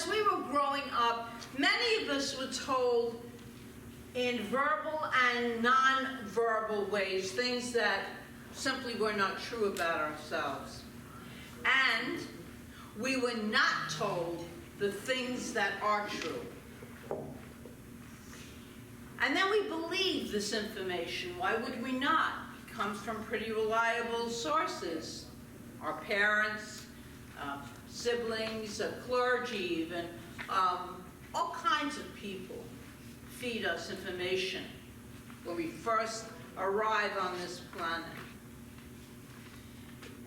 as we were growing up, many of us were told in verbal and non-verbal ways things that simply were not true about ourselves. And we were not told the things that are true. And then we believe this information. Why would we not? It comes from pretty reliable sources. Our parents, siblings, clergy even, all kinds of people feed us information when we first arrive on this planet.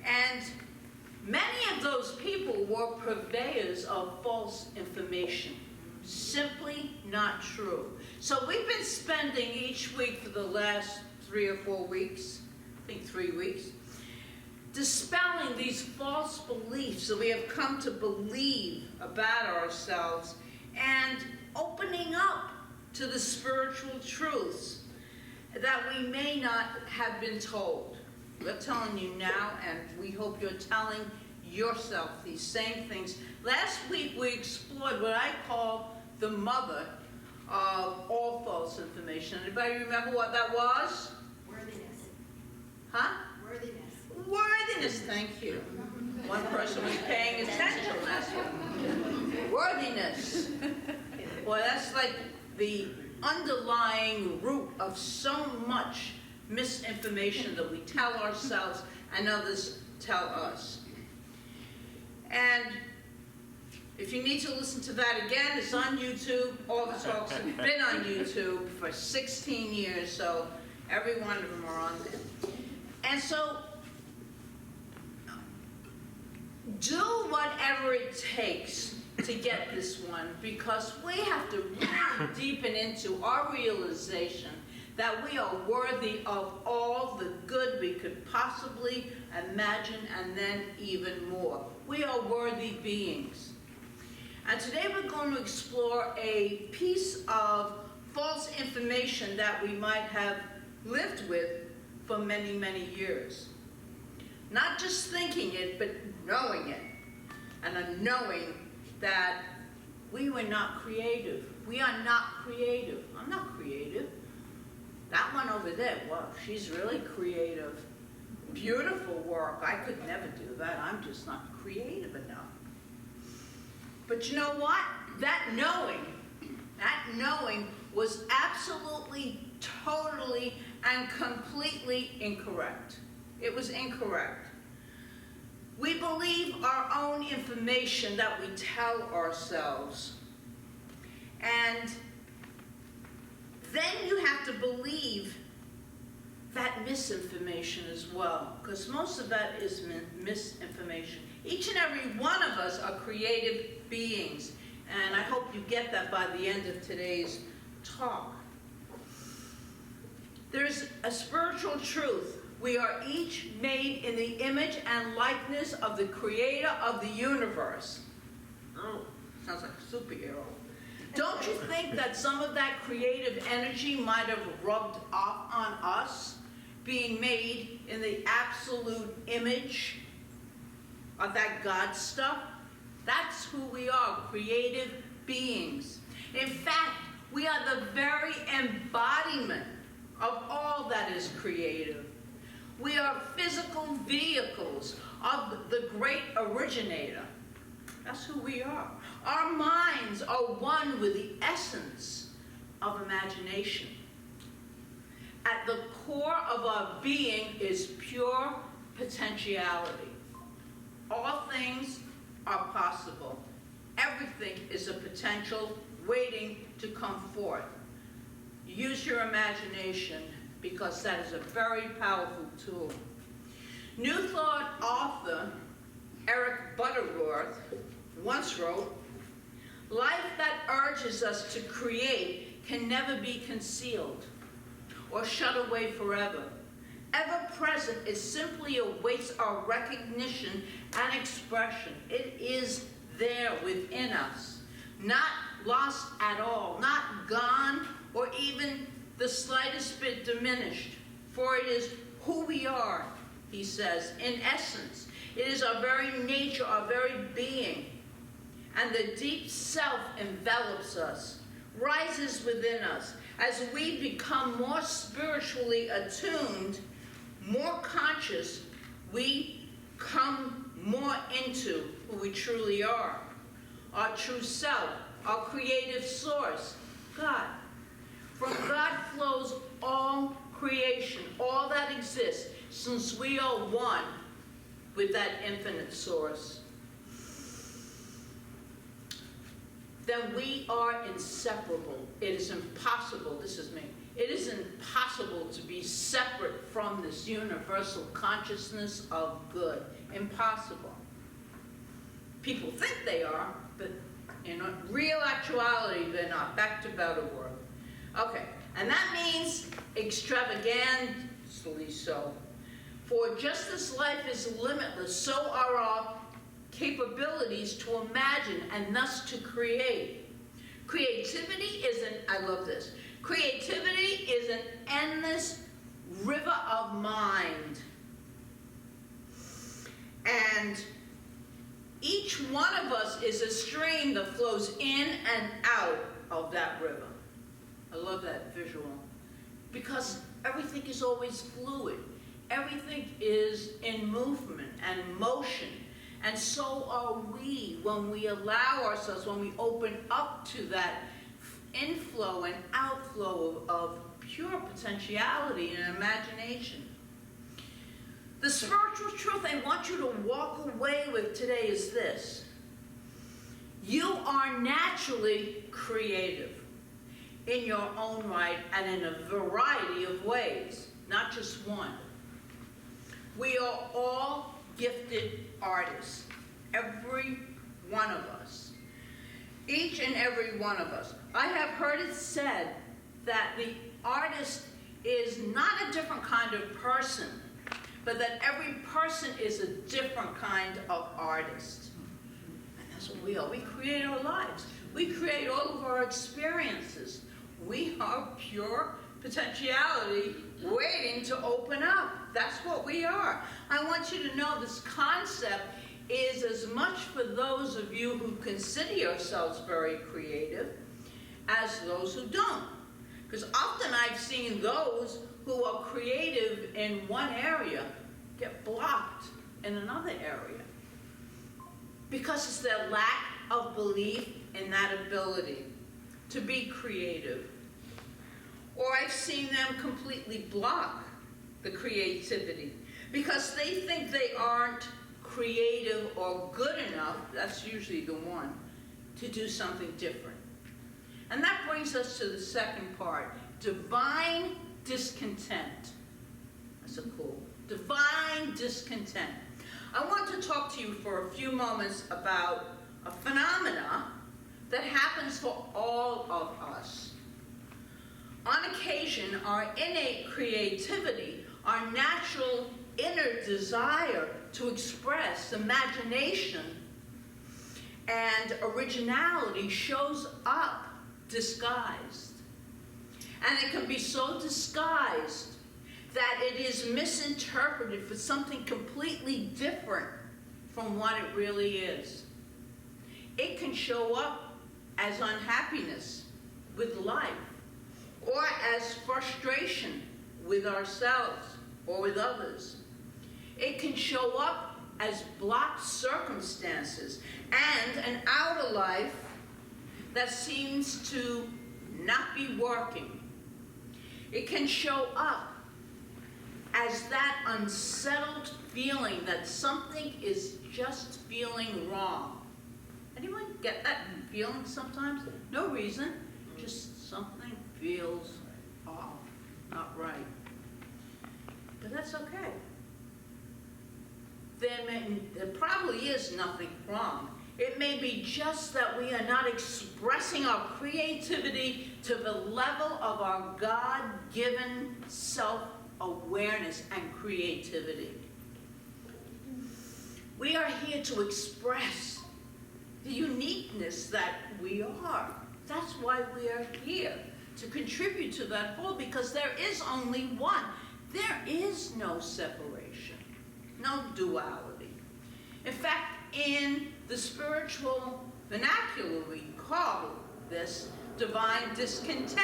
And many of those people were purveyors of false information. Simply not true. So we've been spending each week for the last 3 or 4 weeks, I think 3 weeks, dispelling these false beliefs that we have come to believe about ourselves and opening up to the spiritual truths that we may not have been told. We're telling you now, and we hope you're telling yourself these same things. Last week we explored what I call the mother of all false information. Anybody remember what that was? Worthiness. Huh? Worthiness. Worthiness, thank you. One person was paying attention last week. Worthiness. Well, that's like the underlying root of so much misinformation that we tell ourselves and others tell us. And if you need to listen to that again, it's on YouTube. All the talks have been on YouTube for 16 years, so every one of them are on there. And so, do whatever it takes to get this one, because we have to really deepen into our realization that we are worthy of all the good we could possibly imagine, and then even more. We are worthy beings. And today we're going to explore a piece of false information that we might have lived with for many, many years. Not just thinking it, but knowing it. And a knowing that we were not creative. We are not creative. I'm not creative. That one over there, wow, she's really creative. Beautiful work. I could never do that. I'm just not creative enough. But you know what? That knowing was absolutely, totally, and completely incorrect. It was incorrect. We believe our own information that we tell ourselves. And then you have to believe that misinformation as well, because most of that is misinformation. Each and every one of us are creative beings, and I hope you get that by the end of today's talk. There's a spiritual truth. We are each made in the image and likeness of the creator of the universe. Oh, sounds like a superhero. Don't you think that some of that creative energy might have rubbed off on us, being made in the absolute image of that God stuff? That's who we are, creative beings. In fact, we are the very embodiment of all that is creative. We are physical vehicles of the great originator. That's who we are. Our minds are one with the essence of imagination. At the core of our being is pure potentiality. All things are possible. Everything is a potential waiting to come forth. Use your imagination, because that is a very powerful tool. New Thought author Eric Butterworth once wrote, "Life that urges us to create can never be concealed or shut away forever. Ever present, it simply awaits our recognition and expression. It is there within us, not lost at all, not gone or even the slightest bit diminished. For it is who we are," he says, "in essence. It is our very nature, our very being. and the deep self envelops us, rises within us. As we become more spiritually attuned, more conscious, we come more into who we truly are. Our true self, our creative source, God. From God flows all creation, all that exists, since we are one with that infinite source. Then we are inseparable. It is impossible, this is me, it is impossible to be separate from this universal consciousness of good. Impossible. People think they are, but in real actuality, they're not. Back to better work. Okay, and that means extravagantly so. For just as life is limitless, so are our capabilities to imagine and thus to create. Creativity is I love this. Creativity is an endless river of mind. And each one of us is a stream that flows in and out of that river. I love that visual. Because everything is always fluid. Everything is in movement and motion. And so are we when we allow ourselves, when we open up to that inflow and outflow of pure potentiality and imagination. The spiritual truth I want you to walk away with today is this. You are naturally creative in your own right and in a variety of ways, not just one. We are all gifted artists, every one of us. Each and every one of us. I have heard it said that the artist is not a different kind of person, but that every person is a different kind of artist. And that's what we are. We create our lives. We create all of our experiences. We are pure potentiality waiting to open up. That's what we are. I want you to know this concept is as much for those of you who consider yourselves very creative as those who don't. Because often I've seen those who are creative in one area get blocked in another area. Because it's their lack of belief in that ability to be creative. Or I've seen them completely block the creativity because they think they aren't creative or good enough, that's usually the one, to do something different. And that brings us to the second part, divine discontent. That's a cool, divine discontent. I want to talk to you for a few moments about a phenomena that happens for all of us. On occasion, our innate creativity, our natural inner desire to express imagination and originality shows up disguised. And it can be so disguised that it is misinterpreted for something completely different from what it really is. It can show up as unhappiness with life, or as frustration with ourselves or with others. It can show up as blocked circumstances and an outer life that seems to not be working. It can show up as that unsettled feeling that something is just feeling wrong. Anyone get that feeling sometimes? No reason, just something feels off, not right. But that's okay. There probably is nothing wrong. It may be just that we are not expressing our creativity to the level of our God-given self-awareness and creativity. We are here to express the uniqueness that we are. That's why we are here, to contribute to that whole, because there is only one. There is no separation, no duality. In fact, in the spiritual vernacular, we call this divine discontent.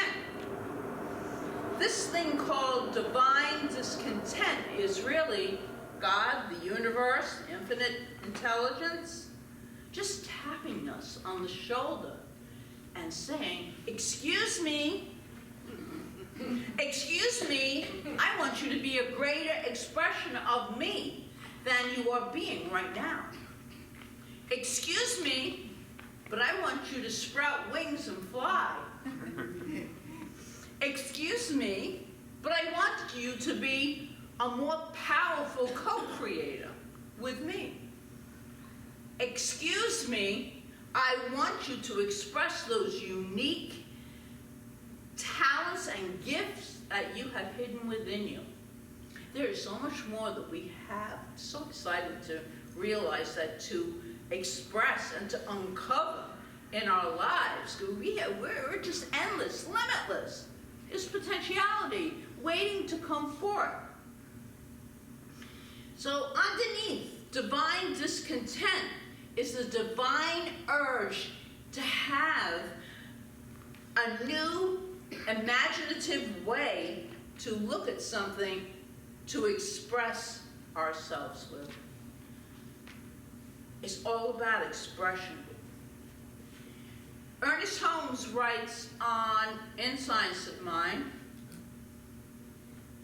This thing called divine discontent is really God, the universe, infinite intelligence, just tapping us on the shoulder and saying, excuse me, I want you to be a greater expression of me than you are being right now. Excuse me, but I want you to sprout wings and fly. Excuse me, but I want you to be a more powerful co-creator with me. Excuse me, I want you to express those unique talents and gifts that you have hidden within you. There is so much more that we have. I'm so excited to realize that, to express and to uncover in our lives. We're just endless, limitless. There's potentiality waiting to come forth. So underneath divine discontent is the divine urge to have a new imaginative way to look at something, to express ourselves with. It's all about expression. Ernest Holmes writes in Science of Mind,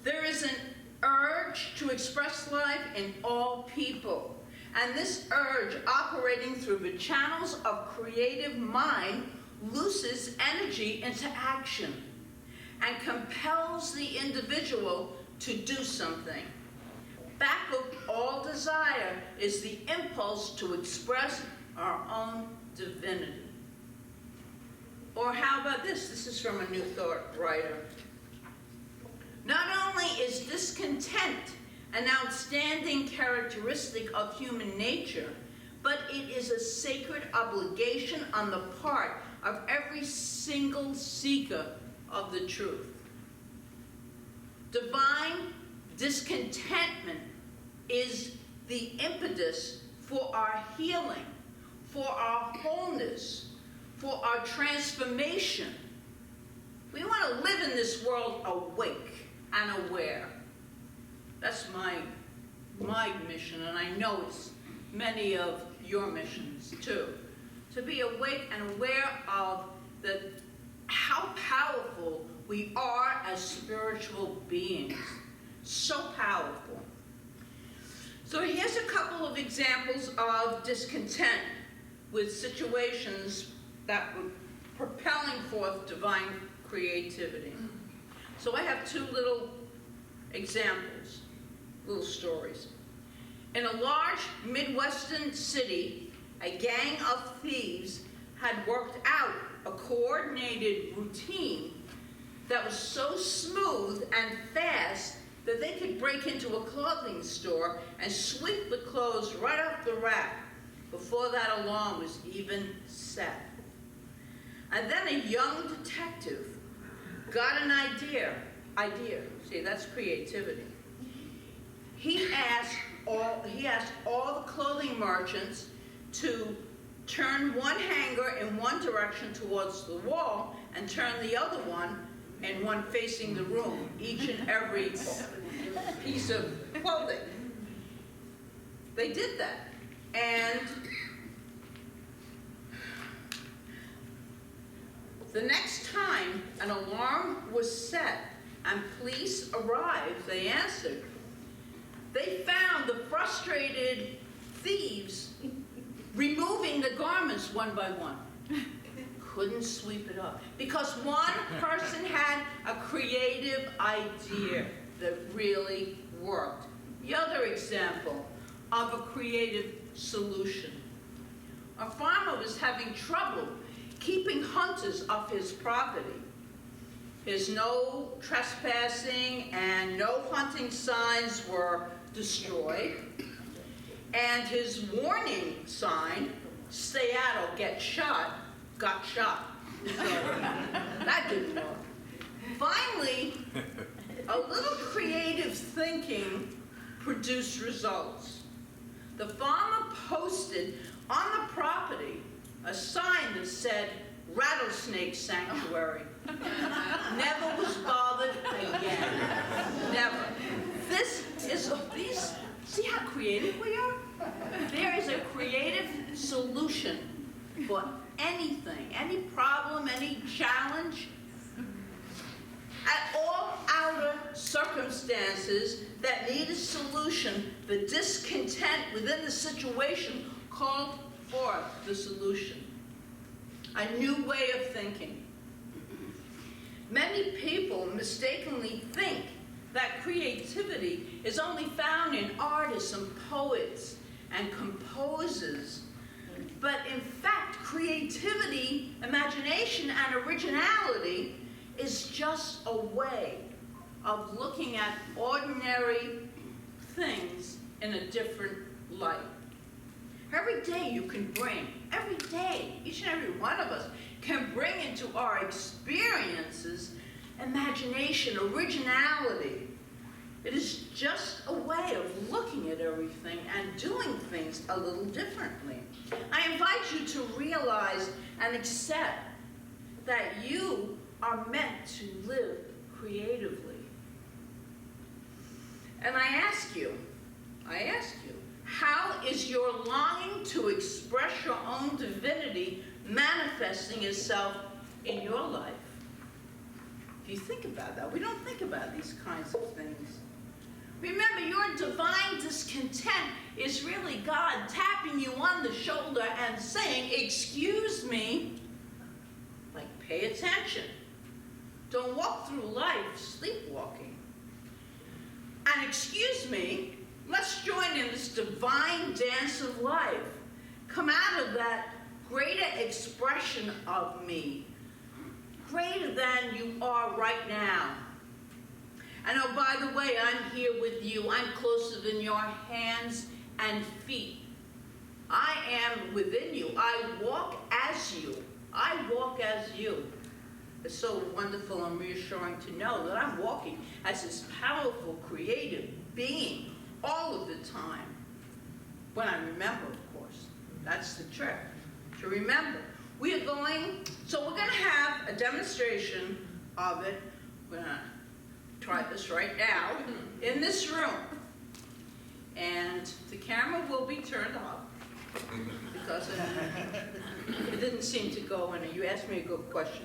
there is an urge to express life in all people, and this urge, operating through the channels of creative mind, looses energy into action and compels the individual to do something. Back of all desire is the impulse to express our own divinity. Or how about this? This is from a New Thought writer. Not only is discontent an outstanding characteristic of human nature, but it is a sacred obligation on the part of every single seeker of the truth. Divine discontentment is the impetus for our healing, for our wholeness, for our transformation. We want to live in this world awake and aware. That's my mission, and I know it's many of your missions too. To be awake and aware of how powerful we are as spiritual beings. So powerful. So here's a couple of examples of discontent with situations that were propelling forth divine creativity. So I have two little examples, little stories. In a large Midwestern city, a gang of thieves had worked out a coordinated routine that was so smooth and fast that they could break into a clothing store and sweep the clothes right off the rack before that alarm was even set. And then a young detective got an idea. See, that's creativity. He asked all the clothing merchants to turn one hanger in one direction towards the wall and turn the other one and one facing the room, each and every piece of clothing. They did that. And the next time an alarm was set and police arrived, they answered. They found the frustrated thieves removing the garments one by one. Couldn't sweep it up because one person had a creative idea that really worked. The other example of a creative solution. A farmer was having trouble keeping hunters off his property. His no trespassing and no hunting signs were destroyed, and his warning sign, stay out or get shot, got shot. So that didn't work. Finally, a little creative thinking produced results. The farmer posted on the property a sign that said rattlesnake sanctuary. Never was bothered again. Never. See how creative we are? There is a creative solution for anything, any problem, any challenge. At all outer circumstances that need a solution, the discontent within the situation called forth the solution. A new way of thinking. Many people mistakenly think that creativity is only found in artists and poets and composers. But in fact, creativity, imagination, and originality is just a way of looking at ordinary things in a different light. Every day you can bring, every day, each and every one of us can bring into our experiences imagination, originality. It is just a way of looking at everything and doing things a little differently. I invite you to realize and accept that you are meant to live creatively. And I ask you, how is your longing to express your own divinity manifesting itself in your life? If you think about that, we don't think about these kinds of things. Remember, your divine discontent is really God tapping you on the shoulder and saying, excuse me, like pay attention. Don't walk through life sleepwalking. And excuse me, let's join in this divine dance of life. Come out of that greater expression of me, greater than you are right now. And oh, by the way, I'm here with you. I'm closer than your hands and feet. I am within you. I walk as you. I walk as you. It's so wonderful and reassuring to know that I'm walking as this powerful, creative being all of the time. When I remember, of course. That's the trick, to remember. We're going to have a demonstration of it. We're going to try this right now in this room. And the camera will be turned off because it didn't seem to go in. You asked me a good question.